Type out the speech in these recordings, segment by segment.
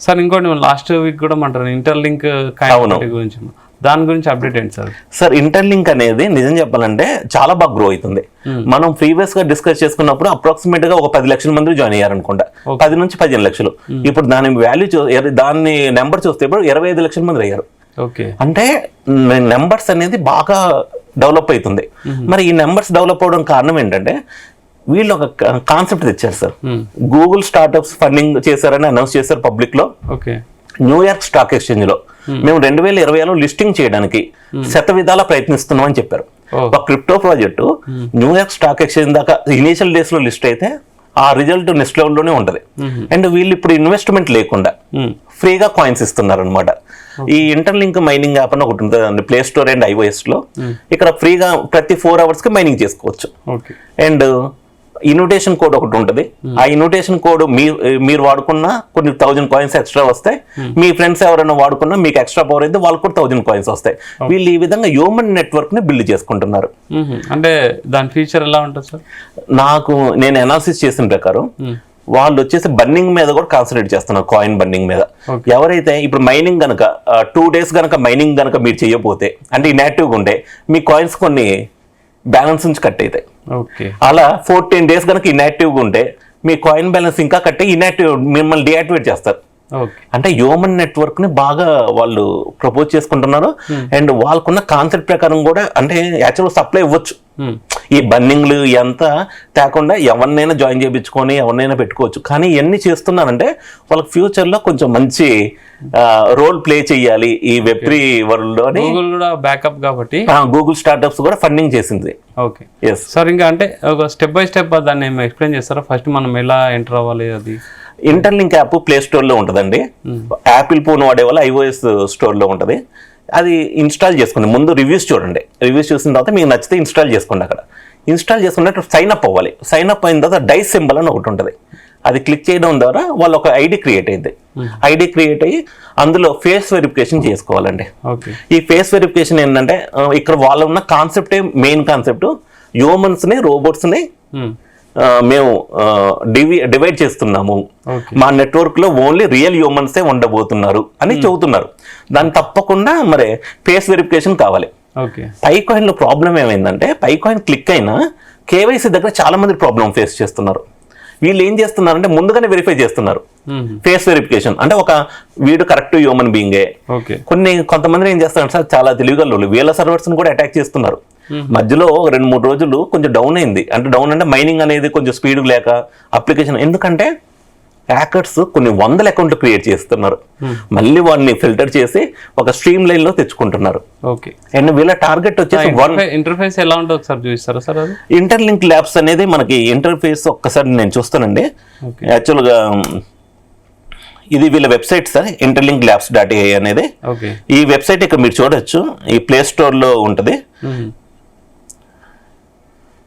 Sir ఇంకోటి last week కూడా అంటారు ఇంటర్లింక్ గురించి, దాని గురించి అప్డేట్ ఏంటి సార్? సార్ ఇంటర్లింక్ అనేది నిజం చెప్పాలంటే చాలా బాగా గ్రో అవుతుంది. మనం ప్రీవియస్ గా డిస్కస్ చేసుకున్నప్పుడు అప్రాక్సిమేట్ గా ఒక 10 లక్షల మంది జాయిన్ అయ్యారు అనుకుంటా, 10 నుంచి 15 లక్షలు. ఇప్పుడు దాని వాల్యూ దాని నెంబర్ చూస్తే ఇప్పుడు 25 లక్షల మంది అయ్యారు. అంటే నెంబర్స్ అనేది బాగా డెవలప్ అవుతుంది. మరి ఈ నెంబర్స్ డెవలప్ అవడం కారణం ఏంటంటే వీళ్ళు ఒక కాన్సెప్ట్ తెచ్చారు సార్. గూగుల్ స్టార్ట్అప్స్ ఫండింగ్ చేశారని అనౌన్స్ చేశారు పబ్లిక్ లో. న్యూయార్క్ స్టాక్ ఎక్స్చేంజ్ లో మేము 2020లో లిస్టింగ్ చేయడానికి శతవిధాలా ప్రయత్నిస్తున్నాం అని చెప్పారు. ఒక crypto project New York stock exchange దాకా ఇనీషియల్ డేస్ లో లిస్ట్ అయితే ఆ రిజల్ట్ నెక్స్ట్ లెవెల్ లోనే ఉంటది. అండ్ వీళ్ళు ఇప్పుడు ఇన్వెస్ట్మెంట్ లేకుండా ఫ్రీగా కాయిన్స్ ఇస్తున్నారు అనమాట. ఈ ఇంటర్లింక్ మైనింగ్ యాప్ అని ఒకటి ఉంటుంది ప్లే స్టోర్ అండ్ iOS లో. ఇక్కడ ఫ్రీగా ప్రతి 4 hours కి మైనింగ్ చేసుకోవచ్చు. అండ్ ఇన్విటేషన్ కోడ్ ఒకటి ఉంటుంది. ఆ ఇన్విటేషన్ కోడ్ మీరు వాడుకున్న కొన్ని 1000 కాయిన్స్ ఎక్స్ట్రా వస్తాయి. మీ ఫ్రెండ్స్ ఎవరైనా వాడుకున్నా మీకు ఎక్స్ట్రా పవర్ అయితే వాళ్ళకు కూడా 1000 కాయిన్స్ వస్తాయి. వీళ్ళు ఈ విధంగా హ్యూమన్ నెట్వర్క్ ని బిల్డ్ చేసుకుంటున్నారు. అంటే దాని ఫీచర్ ఎలా ఉంటుంది సార్? నేను అనాలిసిస్ చేసిన ప్రకారం వాళ్ళు వచ్చేసి బర్నింగ్ మీద కూడా కాన్సన్ట్రేట్ చేస్తున్నారు, కాయిన్ బర్నింగ్ మీద. ఎవరైతే ఇప్పుడు మైనింగ్ గనక 2 days గనక మైనింగ్ గనక మీరు చేయకపోతే అంటే ఇన్యాక్టివ్గా ఉంటే మీ కాయిన్స్ కొన్ని బ్యాలెన్స్ నుంచి కట్ అవుతాయి. అలా 14 days కనుక ఇన్యాక్టివ్గా ఉంటే మీ కాయిన్ బ్యాలెన్స్ ఇంకా కట్టి ఇన్యాక్టివ్ మిమ్మల్ని డియాక్టివేట్ చేస్తారు. అంటే హ్యూమన్ నెట్వర్క్ ని బాగా వాళ్ళు ప్రపోజ్ చేసుకుంటున్నారు. అండ్ వాళ్ళకున్న కాన్సెప్ట్ ప్రకారం కూడా అంటే యాక్చువల్ సప్లై ఇవ్వచ్చు. ఈ బర్నింగ్లు ఎంత తేకుండా ఎవరినైనా జాయిన్ చేయించుకొని ఎవరినైనా పెట్టుకోవచ్చు. కానీ ఇవన్నీ చేస్తున్నారంటే వాళ్ళకి ఫ్యూచర్ లో కొంచెం మంచి రోల్ ప్లే చేయాలి ఈ వెబ్3 వరల్డ్ లో అని బ్యాకప్ కాబట్టి గూగుల్ స్టార్ట్అప్స్ కూడా ఫండింగ్ చేసింది. సార్ ఇంకా అంటే ఒక స్టెప్ బై స్టెప్ దాన్ని ఎక్స్ప్లెయిన్ చేస్తారా? ఫస్ట్ మనం ఎలా ఎంటర్ అవ్వాలి? అది ఇంటర్లింక్ యాప్ ప్లే స్టోర్ లో ఉంటుందండి. యాపిల్ ఫోన్ వాడే వాళ్ళు iOS స్టోర్ లో ఉంటుంది. అది ఇన్స్టాల్ చేసుకోండి. ముందు రివ్యూస్ చూడండి. రివ్యూస్ చూసిన తర్వాత మీకు నచ్చితే ఇన్స్టాల్ చేసుకోండి. అక్కడ ఇన్స్టాల్ చేసుకున్నట్టు సైన్ అప్ అవ్వాలి. సైన్ అప్ అయిన తర్వాత డైస్ సింబల్ అని ఒకటి ఉంటుంది. అది క్లిక్ చేయడం ద్వారా వాళ్ళు ఒక ఐడి క్రియేట్ అయింది. ఐడి క్రియేట్ అయ్యి అందులో ఫేస్ వెరిఫికేషన్ చేసుకోవాలండి. ఈ ఫేస్ వెరిఫికేషన్ ఏంటంటే ఇక్కడ వాళ్ళ ఉన్న కాన్సెప్టే మెయిన్ కాన్సెప్ట్. హ్యూమన్స్ ని రోబోట్స్ ని మేము డివైడ్ చేస్తున్నాము. మా నెట్వర్క్ లో ఓన్లీ రియల్ హ్యూమన్సే ఉండబోతున్నారు అని చెబుతున్నారు. దాన్ని తప్పకుండా మరి ఫేస్ వెరిఫికేషన్ కావాలి. పైకాయిన్ లో ప్రాబ్లం ఏమైందంటే పైకాయిన్ క్లిక్ అయినా కేవైసీ దగ్గర చాలా మంది ప్రాబ్లం ఫేస్ చేస్తున్నారు. వీళ్ళు ఏం చేస్తున్నారంటే ముందుగానే వెరిఫై చేస్తున్నారు. ఫేస్ వెరిఫికేషన్ అంటే ఒక వీడు కరెక్ట్ హ్యూమన్ బీయింగే. కొంతమంది ఏం చేస్తారంటే సార్ చాలా తెలివిగా వీళ్ళ సర్వర్స్ ని కూడా అటాక్ చేస్తున్నారు. మధ్యలో 2-3 రోజులు కొంచెం డౌన్ అయింది. అంటే డౌన్ అంటే మైనింగ్ అనేది కొంచెం స్పీడ్ లేక అప్లికేషన్, ఎందుకంటే హ్యాకర్స్ కొన్ని 100 అకౌంట్లు క్రియేట్ చేస్తున్నారు. మళ్ళీ వాడిని ఫిల్టర్ చేసి ఒక స్ట్రీమ్ లైన్ లో తెచ్చుకుంటున్నారు. అండ్ వీళ్ళ టార్గెట్ వచ్చేసి ఇంటర్ఫేస్ ఎలా ఉంటుంది ఒకసారి చూపిస్తారా సార్? ఇంటర్లింక్ ల్యాబ్స్ అనేది మనకి ఇంటర్ఫేస్ ఒక్కసారి నేను చూస్తానండి. యాక్చువల్గా ఇది వీళ్ళ వెబ్సైట్ సార్, interlinklabs.ai అనేది. ఈ వెబ్సైట్ ఇక్కడ మీరు చూడొచ్చు, ఈ ప్లే స్టోర్ లో ఉంటుంది.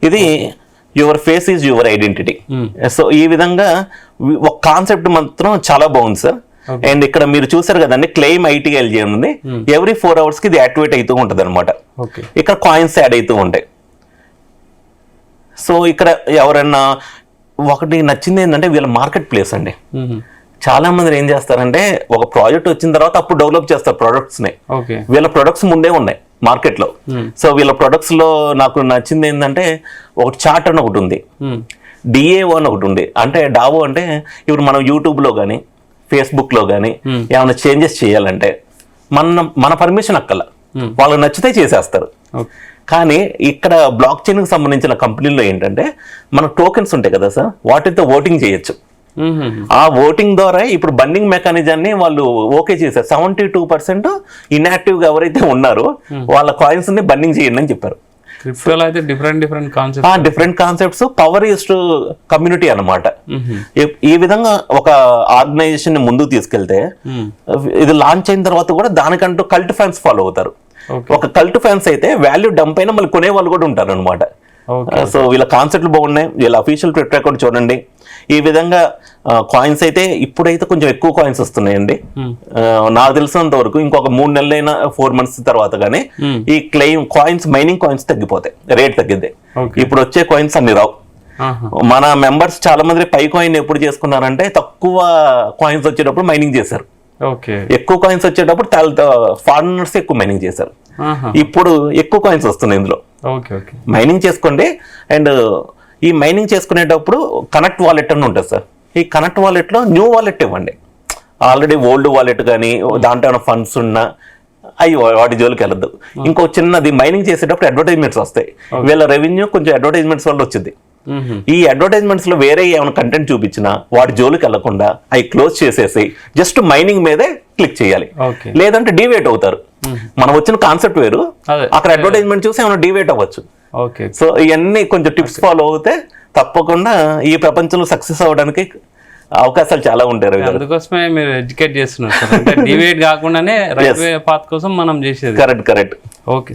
ఇది your face is your identity. So ఈ విధంగా ఒక కాన్సెప్ట్ మాత్రం చాలా బాగుంది సార్. అండ్ ఇక్కడ మీరు చూసారు కదండి క్లెయిమ్ ITLG ఉంది. ఎవ్రీ 4 hours కి ఇది యాక్టివేట్ అవుతూ ఉంటుంది అనమాట. ఇక్కడ కాయిన్స్ యాడ్ అవుతూ ఉంటాయి. సో ఇక్కడ ఎవరైనా ఒకటి నచ్చింది ఏంటంటే వీళ్ళ మార్కెట్ ప్లేస్ అండి. చాలా మంది ఏం చేస్తారంటే ఒక ప్రాజెక్ట్ వచ్చిన తర్వాత అప్పుడు డెవలప్ చేస్తారు ప్రొడక్ట్స్ ని. వీళ్ళ ప్రొడక్ట్స్ ముందే ఉన్నాయి మార్కెట్ లో. సో వీళ్ళ ప్రొడక్ట్స్ లో నాకు నచ్చింది ఏంటంటే ఒక చార్ట్ అని ఒకటి ఉంది, DAO అని ఒకటి ఉంది. అంటే డావో అంటే ఇప్పుడు మనం యూట్యూబ్ లో కానీ ఫేస్బుక్ లో కానీ ఏమైనా చేంజెస్ చేయాలంటే మన పర్మిషన్ అక్కల వాళ్ళకి నచ్చితే చేసేస్తారు. కానీ ఇక్కడ బ్లాక్ చైన్ కి సంబంధించిన కంపెనీలో ఏంటంటే మన టోకెన్స్ ఉంటాయి కదా సార్, వాటితో ఓటింగ్ చేయొచ్చు. ఆ ఓటింగ్ ద్వారా ఇప్పుడు బర్నింగ్ మెకానిజాన్ని వాళ్ళు ఓకే చేశారు. 72% ఇన్యాక్టివ్ గా ఎవరైతే ఉన్నారో వాళ్ళ కాయిన్స్ ని బర్నింగ్ చేయండి అని చెప్పారు. Different concepts power is to community అన్నమాట. ఈ విధంగా ఒక ఆర్గనైజేషన్ ని ముందుకు తీసుకెళ్తే ఇది లాంచ్ అయిన తర్వాత కూడా దానికంటూ కల్ట్ ఫ్యాన్స్ ఫాలో అవుతారు. ఒక కల్ట్ ఫ్యాన్స్ అయితే వాల్యూ డంప్ అయినా మళ్ళీ కొనే వాళ్ళు కూడా ఉంటారు అనమాట. సో వీళ్ళ కాన్సెప్ట్లు బాగున్నాయి. వీళ్ళ అఫీషియల్ ట్విట్టర్ అకౌంట్ చూడండి. ఈ విధంగా కాయిన్స్ అయితే ఇప్పుడైతే కొంచెం ఎక్కువ కాయిన్స్ వస్తున్నాయండి. నాకు తెలిసినంత వరకు ఇంకొక 3 నెలలైనా 4 months తర్వాత కానీ ఈ కాయిన్స్ మైనింగ్ కాయిన్స్ తగ్గిపోతాయి, రేట్ తగ్గిద్ది. ఇప్పుడు వచ్చే కాయిన్స్ అన్ని రావు. ఆహా. మన మెంబర్స్ చాలా మంది పై కాయిన్ ఎప్పుడు చేసుకున్నారంటే తక్కువ కాయిన్స్ వచ్చేటప్పుడు మైనింగ్ చేశారు, ఓకే. ఎక్కువ కాయిన్స్ వచ్చేటప్పుడు ఫారినర్స్ ఎక్కువ మైనింగ్ చేశారు. ఆహా. ఇప్పుడు ఎక్కువ కాయిన్స్ వస్తున్నాయి ఇందులో. Okay okay. మైనింగ్ చేసుకోండి. అండ్ ఈ మైనింగ్ చేసుకునేటప్పుడు కనెక్ట్ వాలెట్ అని ఉంటుంది సార్. ఈ కనెక్ట్ వాలెట్లో న్యూ వాలెట్ ఇవ్వండి. ఆల్రెడీ ఓల్డ్ వాలెట్ కానీ దాంట్లో ఏమైనా ఫండ్స్ ఉన్నా అవి వాటి జోలికి వెళ్ళద్దు. ఇంకో చిన్నది మైనింగ్ చేసేటప్పుడు అడ్వర్టైజ్మెంట్స్ వస్తాయి. వీళ్ళ రెవెన్యూ కొంచెం అడ్వర్టైజ్మెంట్స్ వల్ల వచ్చింది. ఈ అడ్వర్టైజ్మెంట్స్ లో వేరే ఏమైనా కంటెంట్ చూపించినా వాటి జోలికి వెళ్లకుండా అవి క్లోజ్ చేసేసి జస్ట్ మైనింగ్ మీదే క్లిక్ చేయాలి. ఓకే. లేదంటే డివేట్ అవుతారు. మనం వచ్చిన కాన్సెప్ట్ వేరు, అదే. అక్కడ అడ్వర్టైజ్మెంట్ చూసి ఏమైనా డివేట్ అవ్వచ్చు. ఓకే. సో ఇవన్నీ కొంచెం టిప్స్ ఫాలో అవుతే తప్పకుండా ఈ ప్రపంచంలో సక్సెస్ అవ్వడానికి అవకాశాలు చాలా ఉంటాయి రవి గారు. అందుకోసమే మీరు ఎడ్యుకేట్ చేస్తున్నారు సార్, అంటే డివేట్ కాకుండానే రైల్వే పాత్ కోసం మనం చేసేది. కరెక్ట్. ఓకే.